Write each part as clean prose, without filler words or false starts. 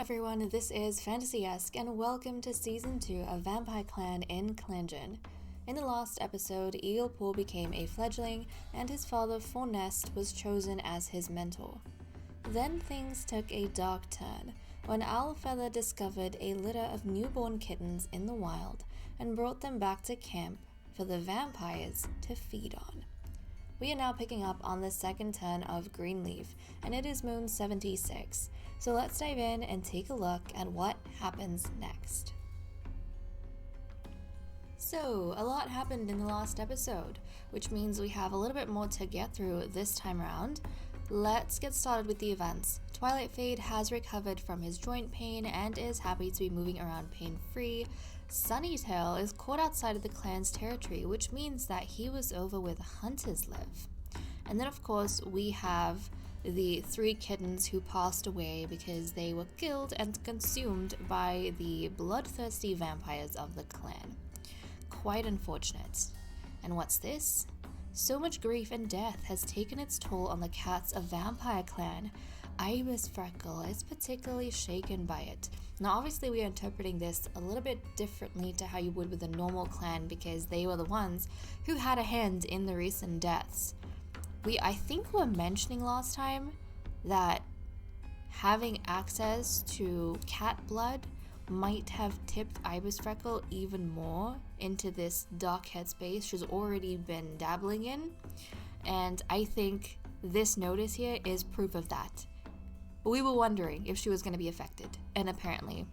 everyone, this is Fantasy-esque and welcome to Season 2 of Vampyre Clan in ClanGen. In the last episode, Eaglepaw became a fledgling and his father Fornest was chosen as his mentor. Then things took a dark turn when Owlfeather discovered a litter of newborn kittens in the wild and brought them back to camp for the vampires to feed on. We are now picking up on the second turn of Greenleaf, and it is Moon 76, so let's dive in and take a look at what happens next. So, a lot happened in the last episode, which means we have a little bit more to get through this time around. Let's get started with the events. Twilight Fade has recovered from his joint pain and is happy to be moving around pain-free. Sunnytail is caught outside of the clan's territory, which means that he was over where the hunters live. And then of course we have the 3 kittens who passed away because they were killed and consumed by the bloodthirsty vampires of the clan. Quite unfortunate. And what's this? So much grief and death has taken its toll on the cats of Vampyre Clan. Ibis Freckle is particularly shaken by it. Now obviously we are interpreting this a little bit differently to how you would with a normal clan because they were the ones who had a hand in the recent deaths. I think we were mentioning last time that having access to cat blood might have tipped Ibis Freckle even more into this dark headspace she's already been dabbling in, and I think this notice here is proof of that. We were wondering if she was going to be affected, and apparently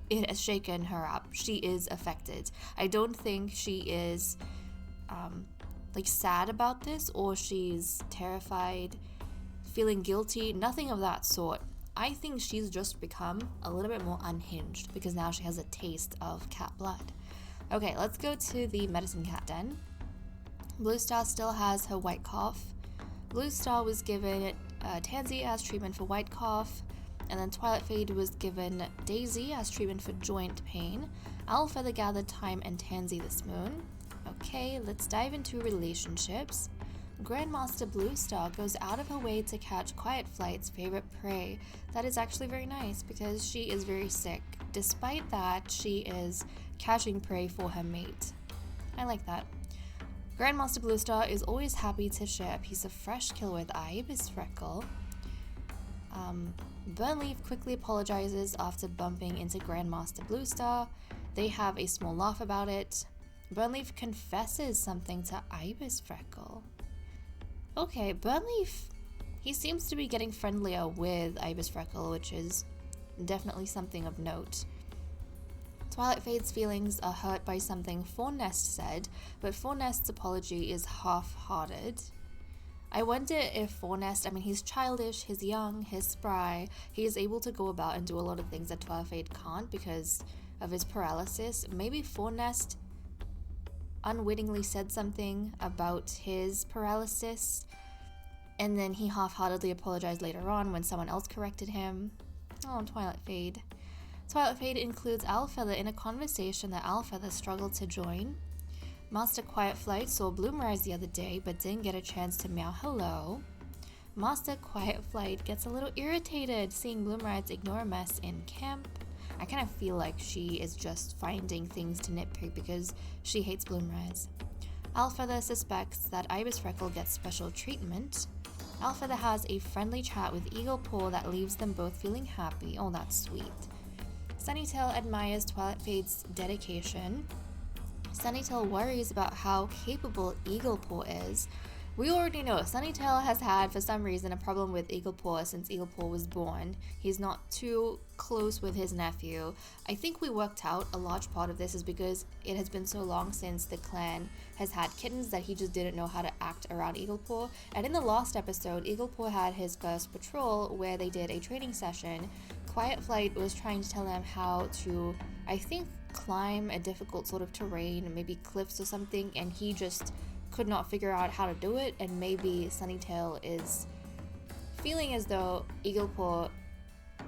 it has shaken her up. She is affected. I don't think she is sad about this, or she's terrified, feeling guilty, nothing of that sort. I think she's just become a little bit more unhinged because now she has a taste of cat blood. Okay, let's go to the medicine cat den. Blue Star still has her white cough. Blue Star was given Tansy as treatment for white cough, and then Twilight Fade was given Daisy as treatment for joint pain. Owlfeather gathered Time and Tansy this moon. Okay, let's dive into relationships. Grandmaster Blue Star goes out of her way to catch Quiet Flight's favorite prey. That is actually very nice because she is very sick. Despite that, she is catching prey for her mate. I like that. Grandmaster Blue Star is always happy to share a piece of fresh kill with Ibis Freckle. Burnleaf quickly apologizes after bumping into Grandmaster Blue Star. They have a small laugh about it. Burnleaf confesses something to Ibis Freckle. Okay, Burnleaf, he seems to be getting friendlier with Ibis Freckle, which is definitely something of note. Twilight Fade's feelings are hurt by something Fornest said, but Fornest's apology is half-hearted. I wonder if Fornest, he's childish, he's young, he's spry, he is able to go about and do a lot of things that Twilight Fade can't because of his paralysis. Maybe Fornest unwittingly said something about his paralysis, and then he half-heartedly apologized later on when someone else corrected him. Oh, Twilight Fade. Twilight Fade includes Owlfeather in a conversation that Owlfeather struggled to join. Master Quiet Flight saw Bloomrise the other day, but didn't get a chance to meow hello. Master Quiet Flight gets a little irritated seeing Bloomrise ignore a mess in camp. I kind of feel like she is just finding things to nitpick because she hates Bloomrise. Owlfeather suspects that Ibis Freckle gets special treatment. Owlfeather has a friendly chat with Eaglepaw that leaves them both feeling happy. Oh, that's sweet. Sunnytail admires Twilight Fade's dedication. Sunnytail worries about how capable Eaglepaw is. We already know Sunnytail has had, for some reason, a problem with Eaglepaw since Eaglepaw was born. He's not too close with his nephew. I think we worked out a large part of this is because it has been so long since the clan has had kittens that he just didn't know how to act around Eaglepaw. And in the last episode, Eaglepaw had his first patrol where they did a training session. Quiet Flight was trying to tell him how to, I think, climb a difficult sort of terrain, maybe cliffs or something, and he just could not figure out how to do it, and maybe Sunnytail is feeling as though Eaglepaw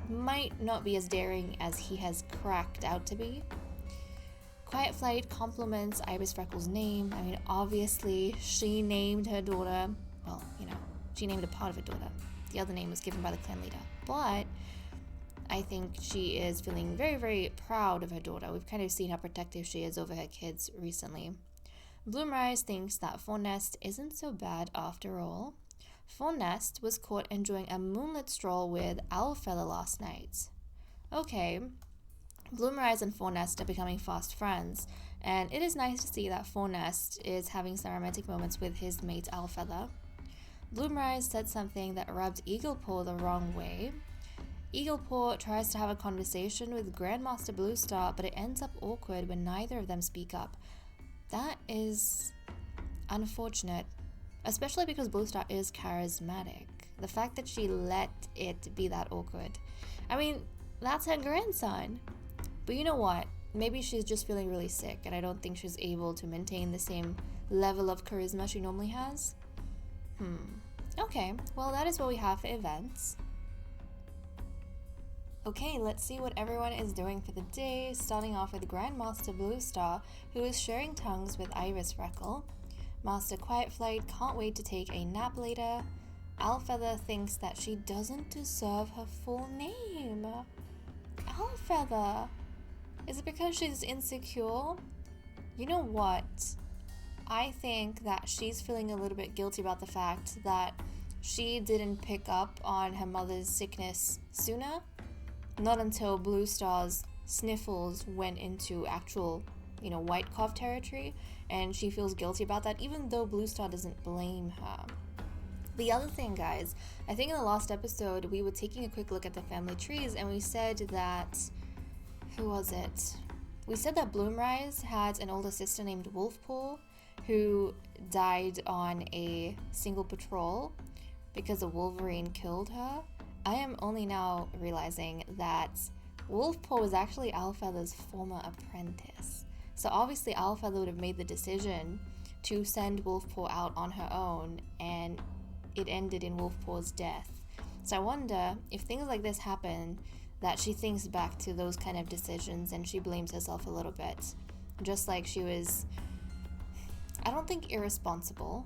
might not be as daring as he has cracked out to be. Quiet Flight compliments Ibis Freckle's name. Obviously, she named her daughter, she named a part of her daughter. The other name was given by the clan leader. But I think she is feeling very, very proud of her daughter. We've kind of seen how protective she is over her kids recently. Bloomrise thinks that Fornest isn't so bad after all. Fornest was caught enjoying a moonlit stroll with Owlfeather last night. Okay, Bloomrise and Fornest are becoming fast friends, and it is nice to see that Fornest is having some romantic moments with his mate Owlfeather. Bloomrise said something that rubbed Eaglepaw the wrong way. Eaglepaw tries to have a conversation with Grandmaster Bluestar, but it ends up awkward when neither of them speak up. That is unfortunate, especially because Bluestar is charismatic. The fact that she let it be that awkward. I mean, that's her grandson. But you know what? Maybe she's just feeling really sick, and I don't think she's able to maintain the same level of charisma she normally has. Okay, well that is what we have for events. Okay, let's see what everyone is doing for the day, starting off with Grandmaster Bluestar, who is sharing tongues with Iris Freckle. Master Quietflight can't wait to take a nap later. Owlfeather thinks that she doesn't deserve her full name. Owlfeather! Is it because she's insecure? You know what? I think that she's feeling a little bit guilty about the fact that she didn't pick up on her mother's sickness sooner. Not until Bluestar's sniffles went into actual, white cough territory, and she feels guilty about that, even though Bluestar doesn't blame her. The other thing, guys, I think in the last episode, we were taking a quick look at the family trees, and we said that... Who was it? We said that Bloomrise had an older sister named Wolfpaw, who died on a single patrol because a Wolverine killed her. I am only now realizing that Wolfpaw was actually Owlfeather's former apprentice. So obviously Owlfeather would have made the decision to send Wolfpaw out on her own, and it ended in Wolfpaw's death. So I wonder if things like this happen, that she thinks back to those kind of decisions and she blames herself a little bit. Just like she was, I don't think irresponsible,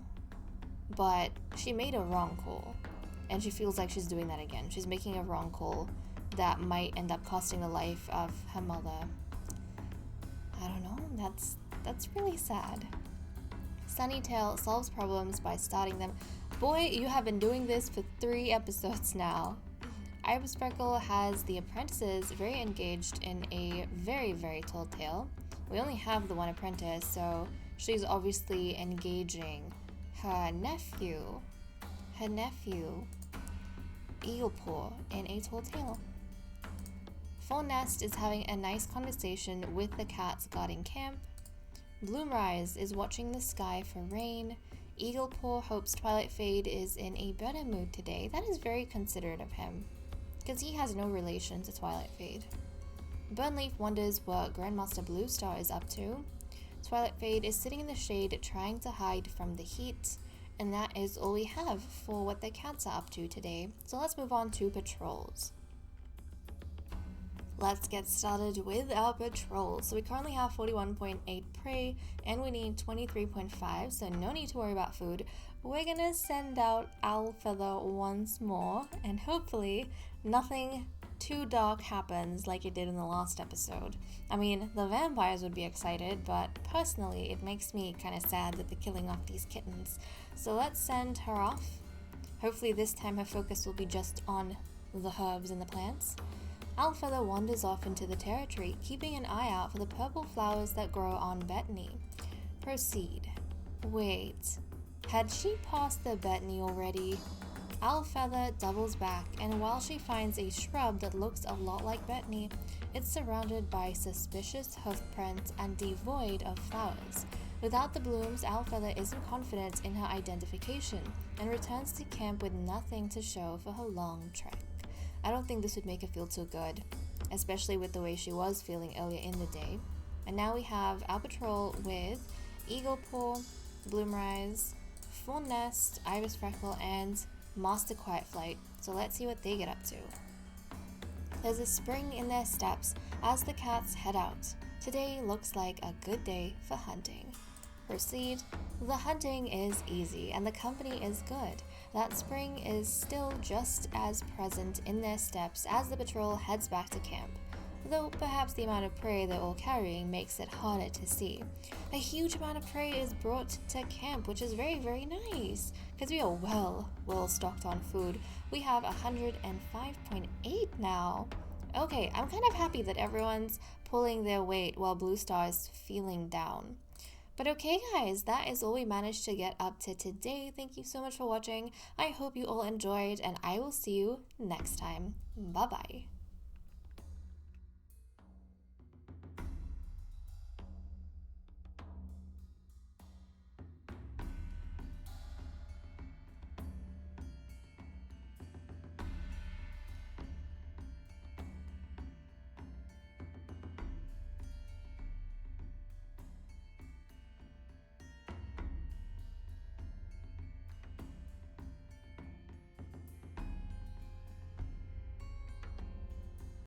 but she made a wrong call. And she feels like she's doing that again. She's making a wrong call that might end up costing the life of her mother. I don't know, that's really sad. Sunnytail solves problems by starting them. Boy, you have been doing this for 3 episodes now. Iris Freckle has the Apprentices very engaged in a very, very tall tale. We only have the one apprentice, so she's obviously engaging her nephew, Eaglepaw, in a tall tale. Fornest is having a nice conversation with the cats guarding camp. Bloomrise is watching the sky for rain. Eaglepaw hopes Twilight Fade is in a better mood today. That is very considerate of him, because he has no relation to Twilight Fade. Burnleaf wonders what Grandmaster Bluestar is up to. Twilight Fade is sitting in the shade trying to hide from the heat, and that is all we have for what the cats are up to today. So let's move on to patrols. Let's get started with our patrols. So we currently have 41.8 prey, and we need 23.5, so no need to worry about food. We're gonna send out Owlfeather once more, and hopefully nothing too dark happens like it did in the last episode. I mean, the vampires would be excited, but personally it makes me kind of sad that they're killing off these kittens. So let's send her off. Hopefully this time her focus will be just on the herbs and the plants. Owlfeather wanders off into the territory, keeping an eye out for the purple flowers that grow on Bethany. Proceed. Wait, had she passed the Bethany already? Owlfeather doubles back, and while she finds a shrub that looks a lot like Bethany, it's surrounded by suspicious hoofprints and devoid of flowers. Without the blooms, Owlfeather isn't confident in her identification, and returns to camp with nothing to show for her long trek. I don't think this would make her feel too good, especially with the way she was feeling earlier in the day. And now we have our patrol with Eaglepaw, Bloomrise, Fornest, Iris Freckle, and Master Quietflight. So let's see what they get up to. There's a spring in their steps as the cats head out. Today looks like a good day for hunting. Proceed. The hunting is easy and the company is good. that spring is still just as present in their steps as the patrol heads back to camp, though perhaps the amount of prey they're all carrying makes it harder to see. A huge amount of prey is brought to camp, which is very, very nice, because we are well stocked on food. We have 105.8 now. Okay, I'm kind of happy that everyone's pulling their weight while Blue Star is feeling down. But okay guys, that is all we managed to get up to today. Thank you so much for watching. I hope you all enjoyed, and I will see you next time. Bye bye.